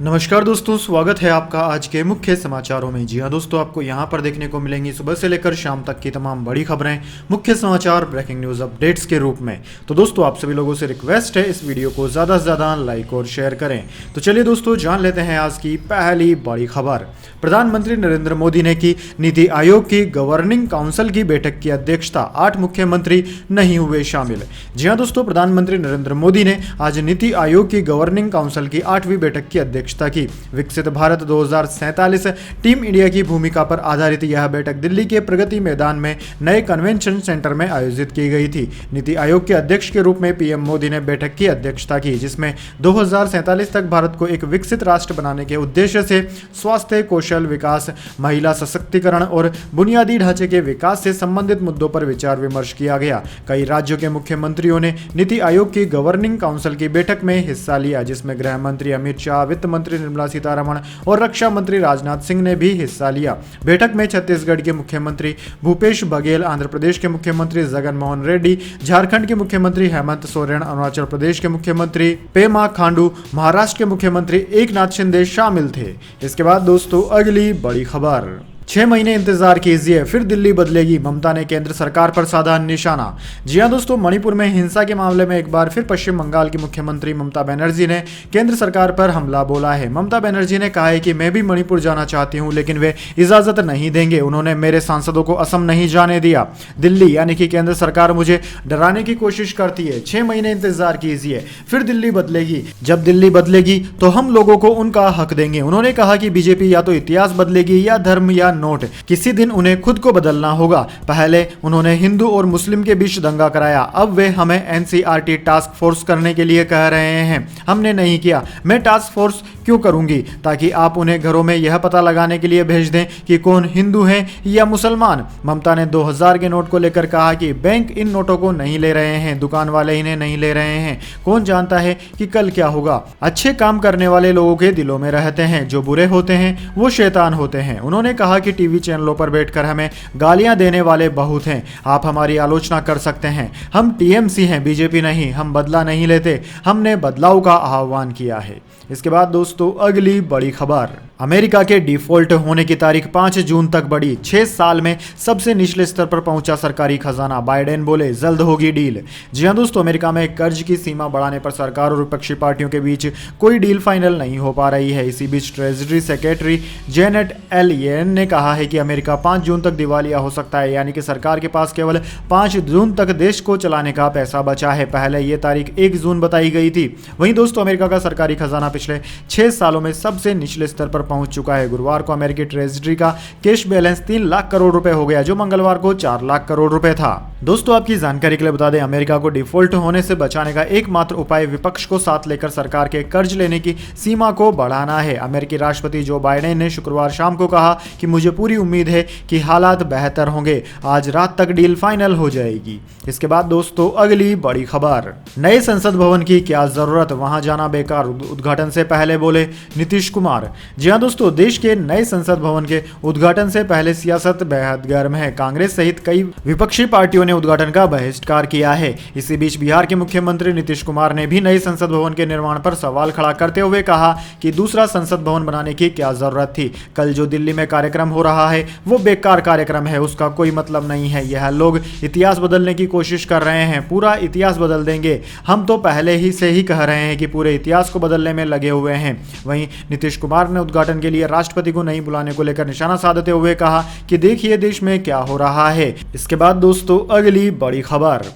नमस्कार दोस्तों, स्वागत है आपका आज के मुख्य समाचारों में। जी हाँ दोस्तों, आपको यहाँ पर देखने को मिलेंगी सुबह से लेकर शाम तक की तमाम बड़ी खबरें, मुख्य समाचार, ब्रेकिंग न्यूज़ अपडेट्स के रूप में। तो दोस्तों, आप सभी लोगों से रिक्वेस्ट है इस वीडियो को ज़्यादा से ज़्यादा लाइक और शेयर करें। तो चलिए दोस्तों, जान लेते हैं आज की पहली बड़ी खबर। प्रधानमंत्री नरेंद्र मोदी ने की नीति आयोग की गवर्निंग काउंसिल की बैठक की अध्यक्षता, 8 मुख्यमंत्री नहीं हुए शामिल। जी हाँ दोस्तों, प्रधानमंत्री नरेंद्र मोदी ने आज नीति आयोग की गवर्निंग काउंसिल की 8वीं बैठक की अध्यक्षता की। विकसित भारत 2047 टीम इंडिया की भूमिका पर आधारित यह बैठक दिल्ली के प्रगति मैदान में नए कन्वेंशन सेंटर में आयोजित की गई थी। नीति आयोग के अध्यक्ष के रूप में पीएम मोदी ने बैठक की अध्यक्षता की, जिसमें 2047 तक भारत को एक विकसित राष्ट्र बनाने के उद्देश्य से स्वास्थ्य, कौशल विकास, महिला सशक्तिकरण और बुनियादी ढांचे के विकास से संबंधित मुद्दों पर विचार विमर्श किया गया। कई राज्यों के मुख्यमंत्रियों ने नीति आयोग की गवर्निंग काउंसिल की बैठक में हिस्सा लिया, जिसमें गृह मंत्री अमित शाह, वित्त मंत्री निर्मला सीतारमण और रक्षा मंत्री राजनाथ सिंह ने भी हिस्सा लिया। बैठक में छत्तीसगढ़ के मुख्यमंत्री भूपेश बघेल, आंध्र प्रदेश के मुख्यमंत्री जगन मोहन रेड्डी, झारखंड के मुख्यमंत्री हेमंत सोरेन, अरुणाचल प्रदेश के मुख्यमंत्री पेमा खांडू, महाराष्ट्र के मुख्यमंत्री एकनाथ शिंदे शामिल थे। इसके बाद दोस्तों, अगली बड़ी खबर। 6 महीने इंतजार कीजिए, फिर दिल्ली बदलेगी, ममता ने केंद्र सरकार पर साधा निशाना। जी हां दोस्तों, मणिपुर में हिंसा के मामले में एक बार फिर पश्चिम बंगाल की मुख्यमंत्री ममता बनर्जी ने केंद्र सरकार पर हमला बोला है। ममता बनर्जी ने कहा है कि मैं भी मणिपुर जाना चाहती हूं, लेकिन वे इजाजत नहीं देंगे। उन्होंने मेरे सांसदों को असम नहीं जाने दिया। दिल्ली यानी कि केंद्र सरकार मुझे डराने की कोशिश करती है। 6 महीने इंतजार कीजिए, फिर दिल्ली बदलेगी। जब दिल्ली बदलेगी तो हम लोगों को उनका हक देंगे। उन्होंने कहा कि बीजेपी या तो इतिहास बदलेगी या धर्म या नोट, किसी दिन उन्हें खुद को बदलना होगा। पहले उन्होंने हिंदू और मुस्लिम के बीच दंगा कराया, अब वे हमें एनसीईआरटी टास्क फोर्स करने के लिए कह रहे हैं। हमने नहीं किया। मैं टास्क फोर्स क्यों करूंगी? ताकि आप उन्हें घरों में यह पता लगाने के लिए भेज दें कि कौन हिंदू है या मुसलमान। ममता ने 2000 के नोट को लेकर कहा कि बैंक इन नोटों को नहीं ले रहे हैं, दुकान वाले इन्हें नहीं ले रहे हैं। कौन जानता है कि कल क्या होगा। अच्छे काम करने वाले लोगों के दिलों में रहते हैं, जो बुरे होते हैं वो शैतान होते हैं। उन्होंने कहा कि टीवी चैनलों पर बैठकर हमें गालियां देने वाले बहुत हैं। आप हमारी आलोचना कर सकते हैं, हम टीएमसी हैं, बीजेपी नहीं। हम बदला नहीं लेते, हमने बदलाव का आह्वान किया है। इसके बाद दोस्तों, अगली बड़ी खबर। अमेरिका के डिफॉल्ट होने की तारीख 5 जून तक बढ़ी। 6 साल में सबसे निचले स्तर पर पहुंचा सरकारी खजाना, बाइडेन बोले जल्द होगी डील। जी हां दोस्तों, अमेरिका में कर्ज की सीमा बढ़ाने पर सरकार और विपक्षी पार्टियों के बीच कोई डील फाइनल नहीं हो पा रही है। इसी बीच ट्रेजरी सेक्रेटरी जेनेट एलन ने कहा है कि अमेरिका 5 जून तक दिवालिया हो सकता है, यानी कि सरकार के पास केवल 5 जून तक देश को चलाने का पैसा बचा है। पहले यह तारीख 1 जून बताई गई थी। वहीं दोस्तों, अमेरिका का सरकारी खजाना पिछले 6 सालों में सबसे निचले स्तर पर पहुंच चुका है। गुरुवार को अमेरिकी ट्रेजरी का कैश बैलेंस 3 लाख करोड़ रुपए हो गया, जो मंगलवार को 4 लाख करोड़ रुपए था। दोस्तों, आपकी जानकारी के लिए बता दें, अमेरिका को डिफॉल्ट होने से बचाने का एकमात्र उपाय विपक्ष को साथ लेकर सरकार के कर्ज लेने की सीमा को बढ़ाना है। अमेरिकी राष्ट्रपति जो बाइडेन ने शुक्रवार शाम को कहा कि मुझे पूरी उम्मीद है कि हालात बेहतर होंगे, आज रात तक डील फाइनल हो जाएगी। इसके बाद दोस्तों, अगली बड़ी खबर। नए संसद भवन की क्या जरूरत, वहां जाना बेकार, उद्घाटन से पहले बोले नीतीश कुमार। जी हां दोस्तों, देश के नए संसद भवन के उद्घाटन से पहले सियासत बेहद गर्म है। कांग्रेस सहित कई विपक्षी पार्टियों ने उद्घाटन का बहिष्कार किया है। इसी बीच बिहार के मुख्यमंत्री नीतीश कुमार ने भी नए संसद भवन के निर्माण पर सवाल खड़ा करते हुए कहा कि दूसरा संसद भवन बनाने की क्या जरूरत थी। कल जो दिल्ली में कार्यक्रम हो रहा है वो बेकार कार्यक्रम है, उसका कोई मतलब नहीं है। यह लोग इतिहास बदलने की कोशिश कर रहे हैं, पूरा इतिहास बदल देंगे। हम तो पहले ही से ही कह रहे हैं कि पूरे इतिहास को बदलने में लगे हुए हैं। वहीं नीतीश कुमार ने उद्घाटन के लिए राष्ट्रपति को नहीं बुलाने को लेकर निशाना साधते हुए कहा कि देखिए देश में क्या हो रहा है। इसके बाद दोस्तों, अगली बड़ी खबर।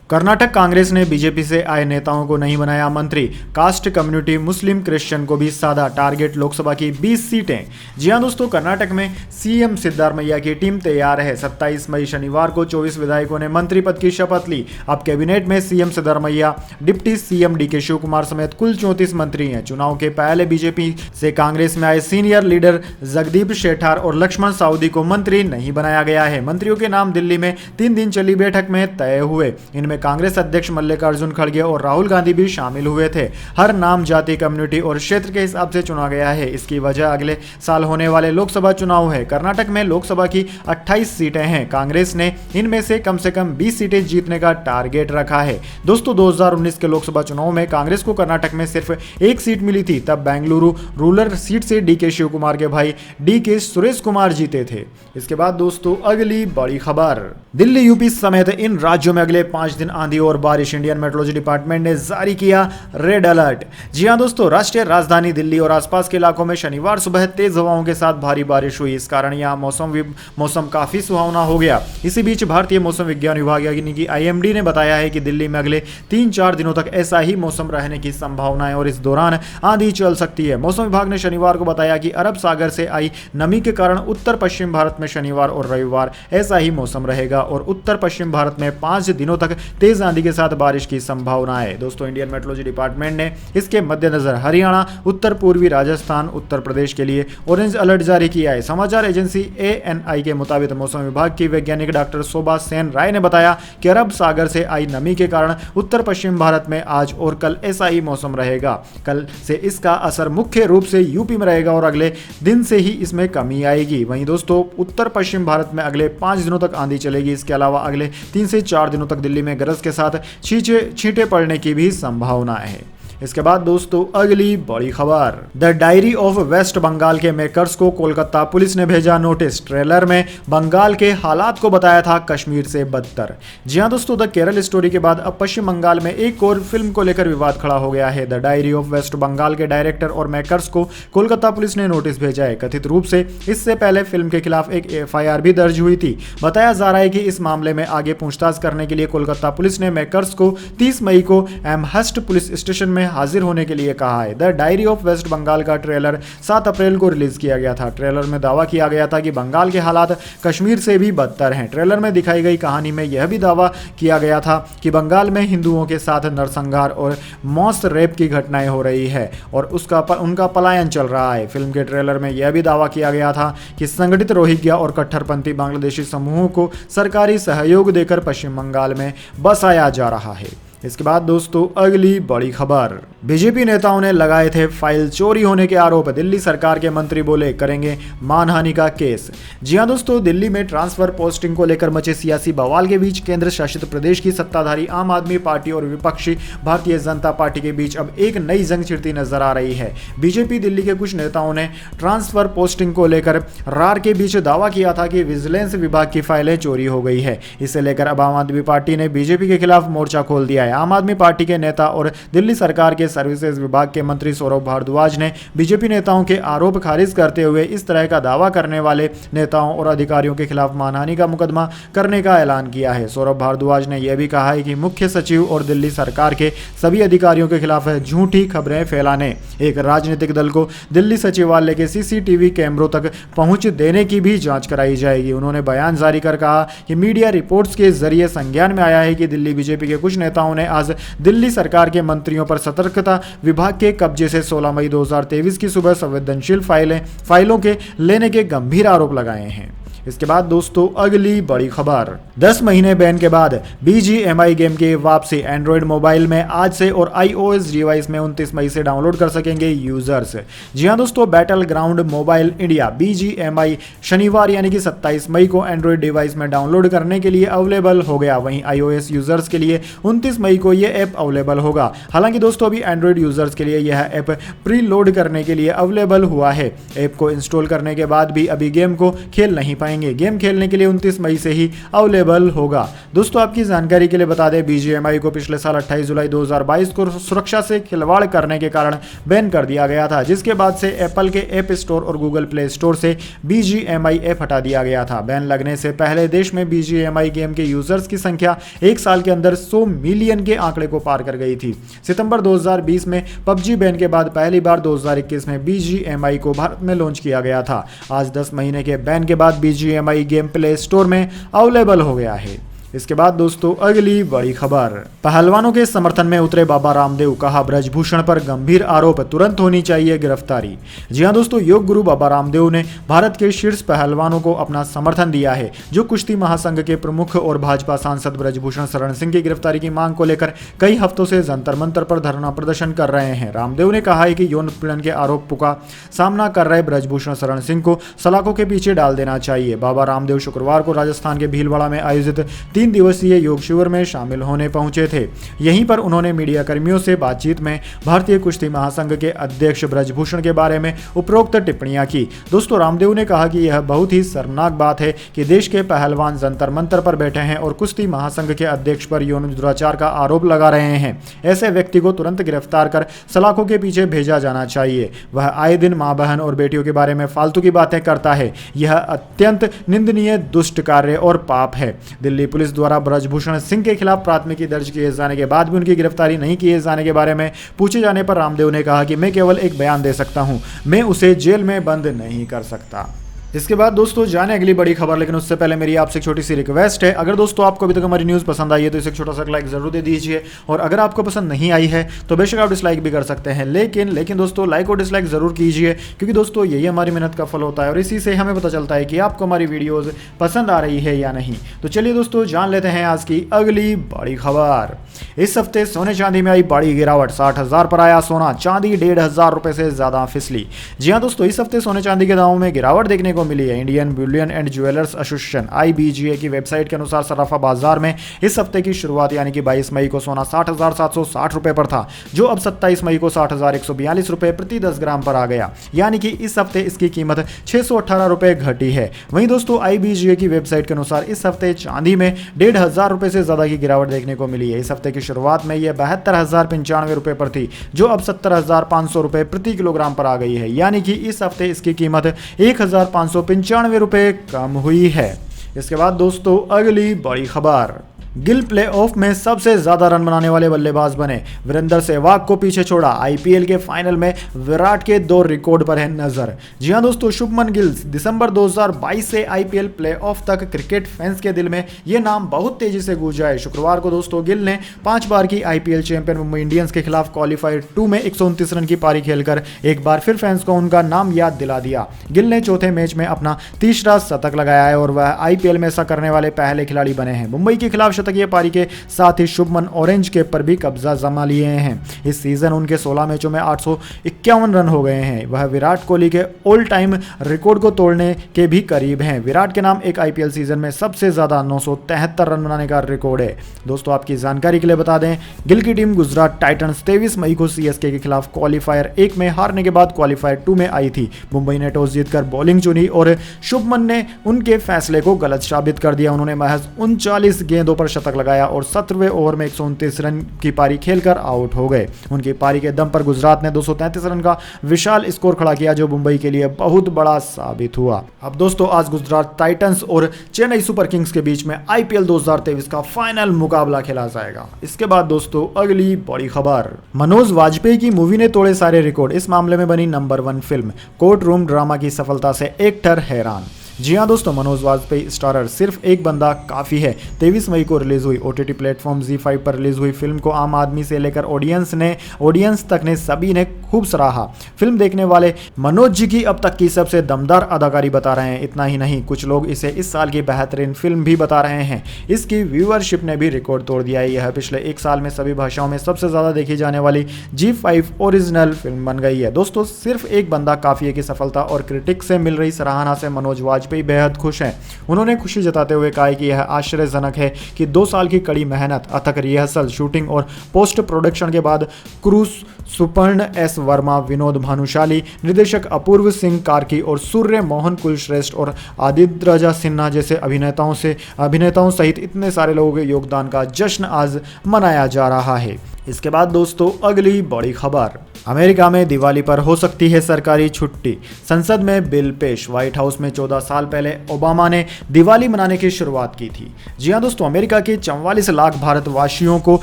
कर्नाटक कांग्रेस ने बीजेपी से आए नेताओं को नहीं बनाया मंत्री, कास्ट कम्युनिटी मुस्लिम क्रिश्चियन को भी साधा, टारगेट लोकसभा की 20 सीटें। जी हां दोस्तों, कर्नाटक में सीएम सिद्धारमैया की टीम तैयार है। 27 मई शनिवार को 24 विधायकों ने मंत्री पद की शपथ ली। अब कैबिनेट में CM Siddaramaiah, deputy CM DK Shiva Kumar समेत कुल 34 मंत्री हैं। चुनाव के पहले बीजेपी से कांग्रेस में आए सीनियर लीडर जगदीप शेठार और लक्ष्मण साउदी को मंत्री नहीं बनाया गया है। मंत्रियों के नाम दिल्ली में 3 दिन चली बैठक में तय हुए। इनमें कांग्रेस अध्यक्ष मल्लिकार्जुन खड़गे और राहुल गांधी भी शामिल हुए थे। हर नाम, जाति, कम्युनिटी और क्षेत्र के हिसाब से चुना गया है। इसकी वजह अगले साल होने वाले लोकसभा चुनाव है। कर्नाटक में लोकसभा की 28 सीटें हैं। कांग्रेस ने इनमें से कम 20 सीटें जीतने का टारगेट रखा है। दोस्तों 2019 के लोकसभा चुनाव में कांग्रेस को कर्नाटक में सिर्फ एक सीट मिली थी। तब बेंगलुरु रूरल सीट से डीके शिव कुमार के भाई डीके सुरेश कुमार जीते थे। इसके बाद दोस्तों अगली बड़ी खबर, दिल्ली, यूपी समेत इन राज्यों में अगले 5 दिन आंधी और बारिश। इंडियन मेट्रोलॉजी डिपार्टमेंट ने जारी किया रेड अलर्ट। जी हां दोस्तों, राष्ट्रीय राजधानी दिल्ली और आसपास के इलाकों में शनिवार सुबह तेज हवाओं के साथ भारी बारिश हुई। इस कारण यहां मौसम काफी सुहावना हो गया। इसी बीच भारतीय मौसम विज्ञान विभाग यानी कि IMD ने बताया है कि दिल्ली में अगले 3-4 दिनों तक ऐसा ही मौसम रहने की संभावना है और इस दौरान आंधी चल सकती है। मौसम विभाग ने शनिवार को बताया कि अरब सागर से आई नमी के कारण उत्तर पश्चिम भारत में शनिवार और रविवार ऐसा ही मौसम रहेगा और उत्तर पश्चिम भारत में 5 दिनों तक तेज आंधी के साथ बारिश की संभावना है। दोस्तों इंडियन मेट्रोलॉजी डिपार्टमेंट ने इसके मद्देनजर हरियाणा, उत्तर पूर्वी राजस्थान, उत्तर प्रदेश के लिए ऑरेंज अलर्ट जारी किया है। समाचार एजेंसी ANI के मुताबिक मौसम विभाग की वैज्ञानिक डॉक्टर शोभा सेन राय ने बताया कि अरब सागर से आई नमी के कारण उत्तर पश्चिम भारत में आज और कल ऐसा ही मौसम रहेगा। कल से इसका असर मुख्य रूप से यूपी में रहेगा और अगले दिन से ही इसमें कमी आएगी। वहीं दोस्तों उत्तर पश्चिम भारत में अगले 5 दिनों तक आंधी चलेगी। इसके अलावा अगले 3 से 4 दिनों तक दिल्ली में गरज के साथ छींटे पड़ने की भी संभावना है। इसके बाद दोस्तों अगली बड़ी खबर, the diary of West Bengal के मेकर्स को कोलकाता पुलिस ने भेजा नोटिस। ट्रेलर में बंगाल के हालात को बताया था कश्मीर से बदतर। जी हां दोस्तों, द केरल स्टोरी के बाद अब पश्चिम बंगाल में एक और फिल्म को लेकर विवाद खड़ा हो गया है। The diary of West Bengal के डायरेक्टर और मेकर्स को कोलकाता पुलिस ने नोटिस भेजा है। कथित रूप से इससे पहले फिल्म के खिलाफ एक FIR भी दर्ज हुई थी। बताया जा रहा है कि इस मामले में आगे पूछताछ करने के लिए कोलकाता पुलिस ने मेकर्स को 30 मई को एमहस्ट पुलिस स्टेशन में हाजिर होने के लिए कहा है। The diary of West Bengal का ट्रेलर 7 अप्रैल को रिलीज किया गया था। ट्रेलर में दावा किया गया था कि बंगाल के हालात कश्मीर से भी बदतर हैं। ट्रेलर में दिखाई गई कहानी में यह भी दावा किया गया था कि बंगाल में हिंदुओं के साथ नरसंहार और मॉस रेप की घटनाएं हो रही है और उनका पलायन चल रहा है। फिल्म के ट्रेलर में यह भी दावा किया गया था कि संगठित रोहिंग्या और कट्टरपंथी बांग्लादेशी समूहों को सरकारी सहयोग देकर पश्चिम बंगाल में बसाया जा रहा है। इसके बाद दोस्तों अगली बड़ी खबर, बीजेपी नेताओं ने लगाए थे फाइल चोरी होने के आरोप। दिल्ली सरकार के मंत्री बोले करेंगे मानहानि का केस। जी हां दोस्तों, दिल्ली में ट्रांसफर पोस्टिंग को लेकर मचे सियासी बवाल के बीच केंद्र शासित प्रदेश की सत्ताधारी आम आदमी पार्टी और विपक्षी भारतीय जनता पार्टी के बीच अब एक नई जंग छिड़ती नजर आ रही है। बीजेपी दिल्ली के कुछ नेताओं ने ट्रांसफर पोस्टिंग को लेकर रार के बीच दावा किया था कि विजिलेंस विभाग की फाइलें चोरी हो गई है। इसे लेकर अब आम आदमी पार्टी ने बीजेपी के खिलाफ मोर्चा खोल दिया है। आम आदमी पार्टी के नेता और दिल्ली सरकार के सर्विसेज विभाग के मंत्री सौरभ भारद्वाज ने बीजेपी नेताओं के आरोप खारिज करते हुए इस तरह का दावा करने वाले नेताओं और अधिकारियों के खिलाफ मानहानि का मुकदमा करने का ऐलान किया है। सौरभ भारद्वाज ने यह भी कहा है कि मुख्य सचिव और दिल्ली सरकार के सभी अधिकारियों के खिलाफ झूठी खबरें फैलाने, एक राजनीतिक दल को दिल्ली सचिवालय के CCTV कैमरों तक पहुंच देने की भी जांच कराई जाएगी। उन्होंने बयान जारी कर कहा कि मीडिया रिपोर्ट्स के जरिए संज्ञान में आया है कि दिल्ली बीजेपी के कुछ नेताओं ने आज दिल्ली सरकार के मंत्रियों पर सतर्कता विभाग के कब्जे से 16 मई 2023 की सुबह संवेदनशील फाइलों के लेने के गंभीर आरोप लगाए हैं। इसके बाद दोस्तों अगली बड़ी खबर, 10 महीने बैन के बाद BGMI गेम की वापसी। एंड्रॉइड मोबाइल में आज से और iOS डिवाइस में 29 मई से डाउनलोड कर सकेंगे यूजर्स। जी हां दोस्तों, battle ground mobile India BGMI शनिवार यानी कि 27 मई को एंड्रॉइड डिवाइस में डाउनलोड करने के लिए अवेलेबल हो गया। वहीं iOS यूजर्स के लिए 29 मई को यह ऐप अवेलेबल होगा। हालांकि दोस्तों अभी एंड्रॉइड यूजर्स के लिए यह ऐप प्री लोड करने के लिए अवेलेबल हुआ है। ऐप को इंस्टॉल करने के बाद भी अभी गेम को खेल नहीं पाएंगे। गेम खेलने के लिए 29 मई से ही अवेलेबल होगा। दोस्तों आपकी जानकारी के लिए बता दें, BGMI को पिछले साल 28 जुलाई 2022 को सुरक्षा से खिलवाड़ करने के कारण बैन कर दिया गया था, जिसके बाद से एप्पल के ऐप स्टोर और गूगल प्ले स्टोर से BGMI ऐप हटा दिया गया था। बैन लगने से पहले देश में BGMI गेम के यूजर्स की संख्या एक साल के अंदर 100 मिलियन के आंकड़े को पार कर गई थी। सितंबर 2020 में PUBG बैन के बाद पहली बार 2021 में BGMI को भारत में लॉन्च किया गया था। आज 10 महीने के बैन के बाद BGMI गेम प्ले स्टोर में अवेलेबल हो गया है। इसके बाद दोस्तों अगली बड़ी खबर, पहलवानों के समर्थन में उतरे बाबा रामदेव, कहा ब्रजभूषण पर गंभीर आरोप, तुरंत होनी चाहिए गिरफ्तारी। जी हां दोस्तों, योग गुरु बाबा रामदेव ने भारत के शीर्ष पहलवानों को अपना समर्थन दिया है, जो कुश्ती महासंघ के प्रमुख और भाजपा सांसद ब्रजभूषण शरण सिंह की गिरफ्तारी की मांग को लेकर कई हफ्तों से जंतर मंतर पर धरना प्रदर्शन कर रहे हैं। रामदेव ने कहा है कि यौन उत्पीड़न के आरोपों का सामना कर रहे ब्रजभूषण शरण सिंह को सलाखों के पीछे डाल देना चाहिए। बाबा रामदेव शुक्रवार को राजस्थान के भीलवाड़ा में आयोजित 3 दिवसीय योग शिविर में शामिल होने पहुंचे थे। यहीं पर उन्होंने मीडिया कर्मियों से बातचीत में भारतीय कुश्ती महासंघ के अध्यक्ष ब्रजभूषण के बारे में उपरोक्त टिप्पणियां की। दोस्तों, रामदेव ने कहा कि यह बहुत ही शर्मनाक बात है कि देश के पहलवान जंतर मंतर पर बैठे हैं और कुश्ती महासंघ के अध्यक्ष पर यौन दुराचार का आरोप लगा रहे हैं। ऐसे व्यक्ति को तुरंत गिरफ्तार कर सलाखों के पीछे भेजा जाना चाहिए। वह आए दिन मां, बहन और बेटियों के बारे में फालतू की बातें करता है। यह अत्यंत निंदनीय, दुष्ट कार्य और पाप है। दिल्ली पुलिस द्वारा ब्रजभूषण सिंह के खिलाफ प्राथमिकी दर्ज किए जाने के बाद भी उनकी गिरफ्तारी नहीं किए जाने के बारे में पूछे जाने पर रामदेव ने कहा कि मैं केवल एक बयान दे सकता हूं, मैं उसे जेल में बंद नहीं कर सकता। इसके बाद दोस्तों जाने अगली बड़ी खबर, लेकिन उससे पहले मेरी आपसे एक छोटी सी रिक्वेस्ट है, अगर दोस्तों आपको अभी तक हमारी न्यूज़ पसंद आई है तो इसे एक छोटा सा लाइक जरूर दे दीजिए, और अगर आपको पसंद नहीं आई है तो बेशक आप डिसलाइक भी कर सकते हैं, लेकिन दोस्तों लाइक और डिसलाइक जरूर कीजिए, क्योंकि दोस्तों यही हमारी मेहनत का फल होता है और इसी से हमें पता चलता है कि आपको हमारी वीडियोज़ पसंद आ रही है या नहीं। तो चलिए दोस्तों जान लेते हैं आज की अगली बड़ी खबर। इस हफ्ते सोने चांदी में आई बड़ी गिरावट, 60,000 पर आया सोना, चांदी 1,500 रुपए से ज्यादा फिसली। जी हाँ दोस्तों, इस हफ्ते सोने चांदी के दामों में गिरावट देखने को मिली है। Indian Boolean and jewellers association IBGA की वेबसाइट के अनुसार सराफा बाजार में इस हफ्ते की शुरुआत यानी कि 22 मई को सोना 60,760 रुपए पर था, जो अब 27 मई को 60,142 रुपए प्रति 10 ग्राम पर आ गया, यानी कि इस हफ्ते इसकी कीमत 618 रुपए घटी है। वहीं दोस्तों IBGA की वेबसाइट के अनुसार इस हफ्ते चांदी में 1,500 रुपए से ज्यादा की गिरावट देखने को मिली है। इस हफ्ते की शुरुआत में यह 72,095 रुपए पर थी, जो अब 70,500 रुपए प्रति किलोग्राम पर आ गई है, यानी कि इस हफ्ते इसकी कीमत 1,595 रुपए कम हुई है। इसके बाद दोस्तों अगली बड़ी खबर, गिल प्लेऑफ में सबसे ज्यादा रन बनाने वाले बल्लेबाज बने, वीरेंद्र सहवाग को पीछे छोड़ा। IPL के फाइनल में विराट के 2 रिकॉर्ड पर है नजर। जी हां दोस्तों, शुभमन गिल दिसंबर 2022 से IPL प्लेऑफ तक क्रिकेट फैंस के दिल में यह नाम बहुत तेजी से गूंजा है। शुक्रवार को दोस्तों गिल ने 5 बार की IPL चैंपियन मुंबई इंडियंस के खिलाफ क्वालिफायर 2 में 129 रन की पारी खेलकर एक बार फिर फैंस को उनका नाम याद दिला दिया। गिल ने चौथे मैच में अपना तीसरा शतक लगाया है और वह IPL में ऐसा करने वाले पहले खिलाड़ी बने हैं। मुंबई के खिलाफ शतकीय पारी के साथ ही शुभमन ऑरेंज कैप पर भी कब्जा जमा लिए हैं। इस सीजन उनके 16 मैचों में 851 रन हो गए हैं। वह विराट कोहली के ऑल टाइम रिकॉर्ड को तोड़ने के भी करीब हैं। विराट के नाम एक IPL सीजन में सबसे ज्यादा 973 रन बनाने का रिकॉर्ड है। दोस्तों आपकी जानकारी के लिए बता दें, गिल की टीम गुजरात टाइटंस 23 मई को CSK के खिलाफ क्वालिफायर 1 में हारने के बाद क्वालिफायर 2 में आई थी। मुंबई ने टॉस जीतकर बॉलिंग चुनी और शुभमन ने उनके फैसले को गलत साबित कर दिया। उन्होंने महज 39 गेंदों पर शतक लगाया और 17वें ओवर में 129 रन की पारी खेलकर आउट हो गए। उनकी पारी के दम पर गुजरात ने 233 रन का विशाल स्कोर खड़ा किया, जो मुंबई के लिए बहुत बड़ा साबित हुआ। अब दोस्तों आज गुजरात टाइटंस और चेन्नई सुपर किंग्स के बीच में IPL 2023 का फाइनल मुकाबला खेला जाएगा। इसके बाद दोस्तों अगली बड़ी खबर, मनोज वाजपेयी की मूवी ने तोड़े सारे रिकॉर्ड, इस मामले में बनी number 1 film. Court room drama की सफलता से एक्टर हैरान। जी हाँ दोस्तों, मनोज वाजपेयी स्टारर सिर्फ एक बंदा काफी है 23 मई को रिलीज हुई OTT प्लेटफॉर्म ZEE5 पर रिलीज हुई फिल्म को आम आदमी से लेकर ऑडियंस तक ने सभी ने खूब सराहा। फिल्म देखने वाले मनोज जी की अब तक की सबसे दमदार अदाकारी बता रहे हैं। इतना ही नहीं, कुछ लोग इसे इस साल की बेहतरीन फिल्म भी बता रहे हैं। इसकी व्यूअरशिप ने भी रिकॉर्ड तोड़ दिया है। यह पिछले 1 साल में सभी भाषाओं में सबसे ज्यादा देखी जाने वाली ZEE5 ओरिजिनल फिल्म बन गई है। दोस्तों सिर्फ एक बंदा काफी है की सफलता और क्रिटिक से मिल रही सराहना से मनोज वाजपेयी बेहद खुश हैं। उन्होंने खुशी जताते हुए कहा कि यह आश्चर्यजनक है कि 2 साल की कड़ी मेहनत, अथक रिहर्सल, शूटिंग और पोस्ट प्रोडक्शन के बाद क्रूज, सुपर्ण S वर्मा, विनोद भानुशाली, निर्देशक अपूर्व सिंह कार्की और सूर्य मोहन कुलश्रेष्ठ और आदित्य राजा सिन्हा जैसे अभिनेताओं सहित इतने सारे लोगों के योगदान का जश्न आज मनाया जा रहा है। इसके बाद दोस्तों अगली बड़ी खबर, अमेरिका में दिवाली पर हो सकती है सरकारी छुट्टी, संसद में बिल पेश। व्हाइट हाउस में 14 साल पहले ओबामा ने दिवाली मनाने की शुरुआत की थी। जी हां दोस्तों, अमेरिका के 44 लाख भारतवासियों को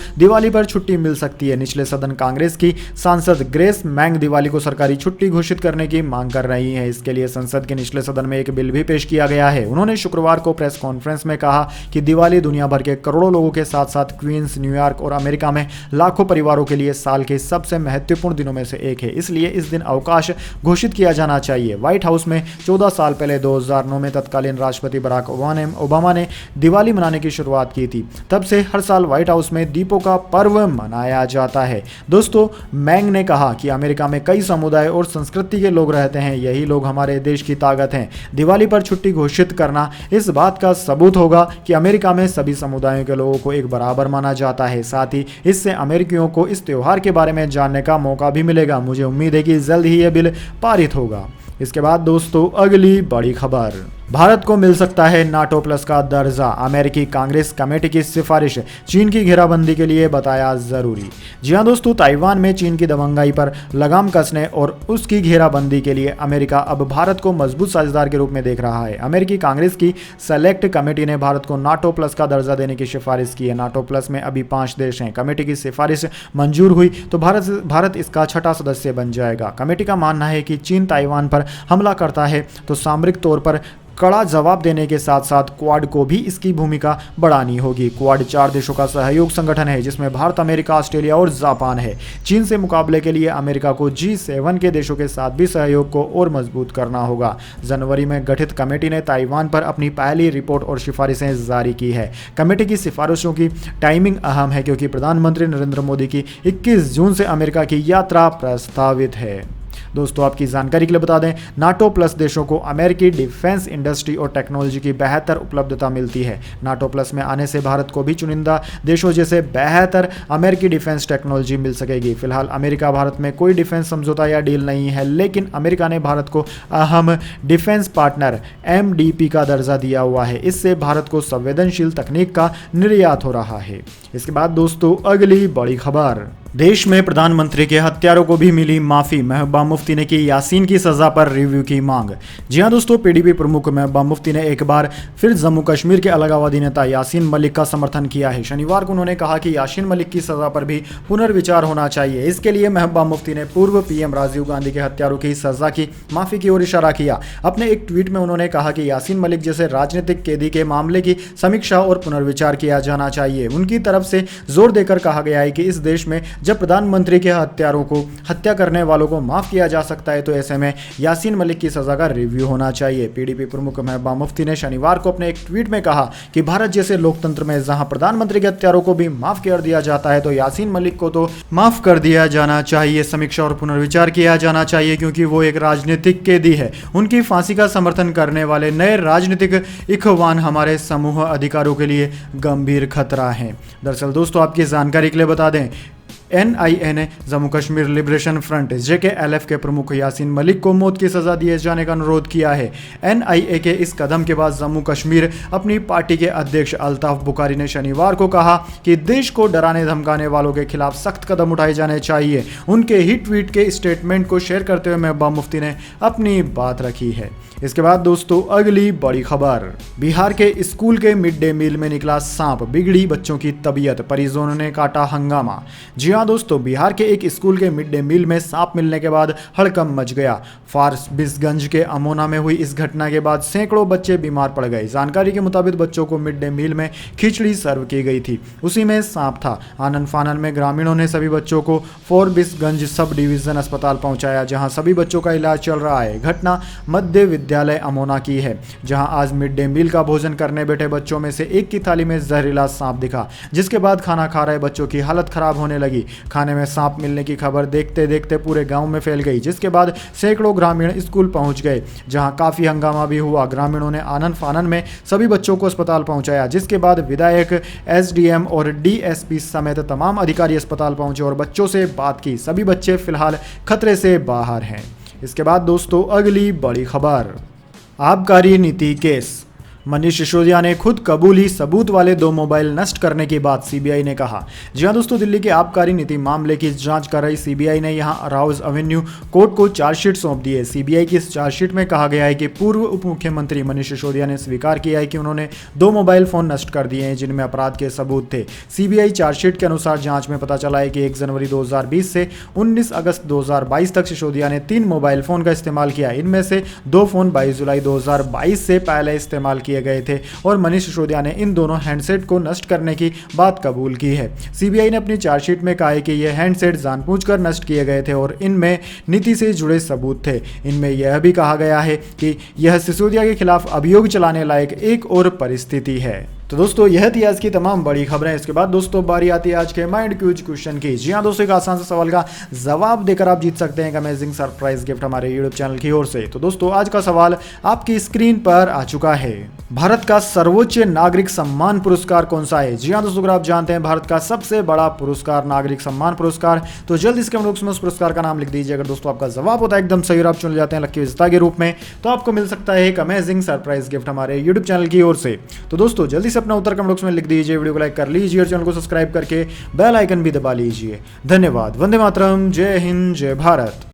दिवाली पर छुट्टी मिल सकती है। निचले सदन कांग्रेस की सांसद ग्रेस मैंग दिवाली को सरकारी छुट्टी घोषित करने की मांग कर रही हैं। इसके लिए संसद के निचले सदन में एक बिल भी पेश किया गया है। उन्होंने शुक्रवार को प्रेस कॉन्फ्रेंस में कहा कि दिवाली दुनिया भर के करोड़ों लोगों के साथ साथ क्वींस, न्यूयॉर्क और अमेरिका में लाखों परिवारों के लिए साल के सबसे महत्वपूर्ण दिनों में से एक है, इसलिए इस दिन अवकाश घोषित किया जाना चाहिए। व्हाइट हाउस में 14 साल पहले 2009 में तत्कालीन राष्ट्रपति बराक ओबामा ने दिवाली मनाने की शुरुआत की थी। तब से हर साल व्हाइट हाउस में दीपों का पर्व मनाया जाता है। दोस्तों, मैंग ने कहा कि अमेरिका में कई समुदाय और संस्कृति के लोग रहते हैं, यही लोग हमारे देश की ताकत हैं। दिवाली पर छुट्टी घोषित करना इस बात का सबूत होगा कि अमेरिका में सभी समुदायों के लोगों को एक बराबर माना जाता है। साथ ही इससे अमेरिकियों को इस त्योहार के बारे में जानने का मौका भी मिलेगा। मुझे उम्मीद है कि जल्द ही यह बिल पारित होगा। इसके बाद दोस्तों, अगली बड़ी खबर, भारत को मिल सकता है नाटो प्लस का दर्जा। अमेरिकी कांग्रेस कमेटी की सिफारिश चीन की घेराबंदी के लिए बताया जरूरी। जी हां दोस्तों, ताइवान में चीन की दबंगाई पर लगाम कसने और उसकी घेराबंदी के लिए अमेरिका अब भारत को मजबूत साझेदार के रूप में देख रहा है। अमेरिकी कांग्रेस की सेलेक्ट कमेटी ने भारत को नाटो प्लस का दर्जा देने की सिफारिश की है। नाटो प्लस में अभी 5 देश हैं। कमेटी की सिफारिश मंजूर हुई तो भारत इसका 6ठा सदस्य बन जाएगा। कमेटी का मानना है कि चीन ताइवान पर हमला करता है तो सामरिक तौर पर कड़ा जवाब देने के साथ साथ क्वाड को भी इसकी भूमिका बढ़ानी होगी। क्वाड 4 देशों का सहयोग संगठन है जिसमें भारत, अमेरिका, ऑस्ट्रेलिया और जापान है। चीन से मुकाबले के लिए अमेरिका को G7 के देशों के साथ भी सहयोग को और मजबूत करना होगा। जनवरी में गठित कमेटी ने ताइवान पर अपनी पहली रिपोर्ट और सिफारिशें जारी की है। कमेटी की सिफारिशों की टाइमिंग अहम है क्योंकि प्रधानमंत्री नरेंद्र मोदी की 21 जून से अमेरिका की यात्रा प्रस्तावित है। दोस्तों, आपकी जानकारी के लिए बता दें, नाटो प्लस देशों को अमेरिकी डिफेंस इंडस्ट्री और टेक्नोलॉजी की बेहतर उपलब्धता मिलती है। नाटो प्लस में आने से भारत को भी चुनिंदा देशों जैसे बेहतर अमेरिकी डिफेंस टेक्नोलॉजी मिल सकेगी। फिलहाल अमेरिका भारत में कोई डिफेंस समझौता या डील नहीं है, लेकिन अमेरिका ने भारत को अहम डिफेंस पार्टनर MDP का दर्जा दिया हुआ है। इससे भारत को संवेदनशील तकनीक का निर्यात हो रहा है। इसके बाद दोस्तों, अगली बड़ी खबर, देश में प्रधानमंत्री के हत्यारों को भी मिली माफी। महबूबा मुफ्ती ने की यासीन की सजा पर रिव्यू की मांग। जी हां दोस्तों, PDP प्रमुख महबूबा मुफ्ती ने एक बार फिर जम्मू कश्मीर के अलगाववादी नेता यासीन मलिक का समर्थन किया है। शनिवार को उन्होंने कहा कि यासीन मलिक की सजा पर भी पुनर्विचार होना चाहिए। इसके लिए महबूबा मुफ्ती ने पूर्व PM राजीव गांधी के हत्यारों की सजा की माफी की ओर इशारा किया। अपने एक ट्वीट में उन्होंने कहा कि यासीन मलिक जैसे राजनीतिक कैदी के मामले की समीक्षा और पुनर्विचार किया जाना चाहिए। उनकी तरफ से जोर देकर कहा गया है कि इस देश में जब प्रधानमंत्री के हत्यारों को हत्या करने वालों को माफ किया जा सकता है तो ऐसे में यासीन मलिक की सजा का रिव्यू होना चाहिए। PDP प्रमुख महबूबा मुफ्ती ने शनिवार को अपने एक ट्वीट में कहा कि भारत जैसे लोकतंत्र में जहां प्रधानमंत्री के हत्यारों को भी माफ कर दिया जाता है तो यासीन मलिक को तो माफ कर दिया जाना चाहिए। समीक्षा और पुनर्विचार किया जाना चाहिए क्योंकि वो एक राजनीतिक कैदी है। उनकी फांसी का समर्थन करने वाले नए राजनीतिक इखवान हमारे समूह अधिकारों के लिए गंभीर खतरा है। दरअसल दोस्तों, आपकी जानकारी के लिए बता दें, NIA ने Jammu Kashmir liberation front JKLF के प्रमुख यासीन मलिक को मौत की सजा दिए जाने का अनुरोध किया है। NIA के इस कदम के बाद जम्मू कश्मीर अपनी पार्टी के अध्यक्ष अल्ताफ बुखारी ने शनिवार को कहा कि देश को डराने धमकाने वालों के खिलाफ सख्त कदम उठाए जाने चाहिए। उनके ही ट्वीट के स्टेटमेंट को शेयर करते हुए महबूबा मुफ्ती ने अपनी बात रखी है। इसके बाद दोस्तों, अगली बड़ी खबर, बिहार के स्कूल के मिड डे मील में निकला सांप, बिगड़ी बच्चों की तबीयत, परिजनों ने काटा हंगामा। जी हां दोस्तों, बिहार के एक स्कूल के मिड डे मील में सांप मिलने के बाद हड़कंप मच गया। फारबिसगंज के अमोना में हुई इस घटना के बाद सैकड़ों बच्चे बीमार पड़ गए। जानकारी के मुताबिक बच्चों को मिड डे मील में खिचड़ी सर्व की गई थी, उसी में सांप था। आनन फानन में ग्रामीणों ने सभी बच्चों को फारबिसगंज सब डिवीजन अस्पताल पहुंचाया, जहां सभी बच्चों का इलाज चल रहा है। घटना मध्य विद्यालय अमोना की है, जहां आज मिड डे मील का भोजन करने बैठे बच्चों में से एक की थाली में जहरीला सांप दिखा, जिसके बाद खाना खा रहे बच्चों की हालत खराब होने लगी। खाने में सांप मिलने की खबर देखते देखते पूरे गांव में फैल गई, जिसके बाद सैकड़ों ग्रामीण स्कूल पहुंच गए, जहां काफी हंगामा भी हुआ। ग्रामीणों ने आनन फानन में सभी बच्चों को अस्पताल पहुंचाया, जिसके बाद विधायक, SDM और DSP समेत तमाम अधिकारी अस्पताल पहुंचे और बच्चों से बात की। सभी बच्चे फिलहाल खतरे से बाहर हैं। इसके बाद दोस्तों, अगली बड़ी खबर, आबकारी नीति केस, मनीष सिसोदिया ने खुद कबूली सबूत वाले 2 मोबाइल नष्ट करने की बात, सीबीआई ने कहा। जी हां दोस्तों, दिल्ली के आबकारी नीति मामले की जांच कर रही सीबीआई ने यहां राउज एवेन्यू कोर्ट को चार्जशीट सौंप दी है। सीबीआई की इस चार्जशीट में कहा गया है कि पूर्व उप मुख्यमंत्री मनीष सिसोदिया ने स्वीकार किया है कि उन्होंने 2 मोबाइल फोन नष्ट कर दिए हैं जिनमें अपराध के सबूत थे। सीबीआई चार्जशीट के अनुसार जांच में पता चला है कि 1 जनवरी 2020 से 19 अगस्त 2022 तक सिसोदिया ने 3 मोबाइल फोन का इस्तेमाल किया। इनमें से 2 फोन 22 जुलाई 2022 से पहले इस्तेमाल किए गए थे और मनीष सिसोदिया ने इन दोनों हैंडसेट को नष्ट करने की बात कबूल की है। सीबीआई ने अपनी चार्जशीट में कहा है कि ये हैंडसेट जानबूझकर नष्ट किए गए थे और इनमें नीति से जुड़े सबूत थे। इनमें यह भी कहा गया है कि यह सिसोदिया के खिलाफ अभियोग चलाने लायक एक और परिस्थिति है। तो दोस्तों, यह थी आज की तमाम बड़ी खबरें। इसके बाद दोस्तों बारी आती है आज के माइंड क्यूज क्वेश्चन की। जी हां दोस्तों, एक आसान सा सवाल का जवाब देकर आप जीत सकते हैं एक अमेजिंग सरप्राइज गिफ्ट हमारे यूट्यूब चैनल की ओर से। तो दोस्तों, आज का सवाल आपकी स्क्रीन पर आ चुका है। भारत का सर्वोच्च नागरिक सम्मान पुरस्कार कौन सा है? जी हां दोस्तों, अगर आप जानते हैं भारत का सबसे बड़ा पुरस्कार नागरिक सम्मान पुरस्कार, तो जल्द इसके बॉक्स में उस पुरस्कार का नाम लिख दीजिए। अगर दोस्तों आपका जवाब होता है एकदम सही और आप चुन जाते हैं लकी विजेता के रूप में, तो आपको मिल सकता है एक अमेजिंग सरप्राइज गिफ्ट हमारे यूट्यूब चैनल की ओर से। तो दोस्तों जल्दी से अपना उत्तर कमेंट बॉक्स में लिख दीजिए, वीडियो को लाइक कर लीजिए और चैनल को सब्सक्राइब करके बेल आइकन भी दबा लीजिए। धन्यवाद। वंदे मातरम। जय हिंद, जय भारत।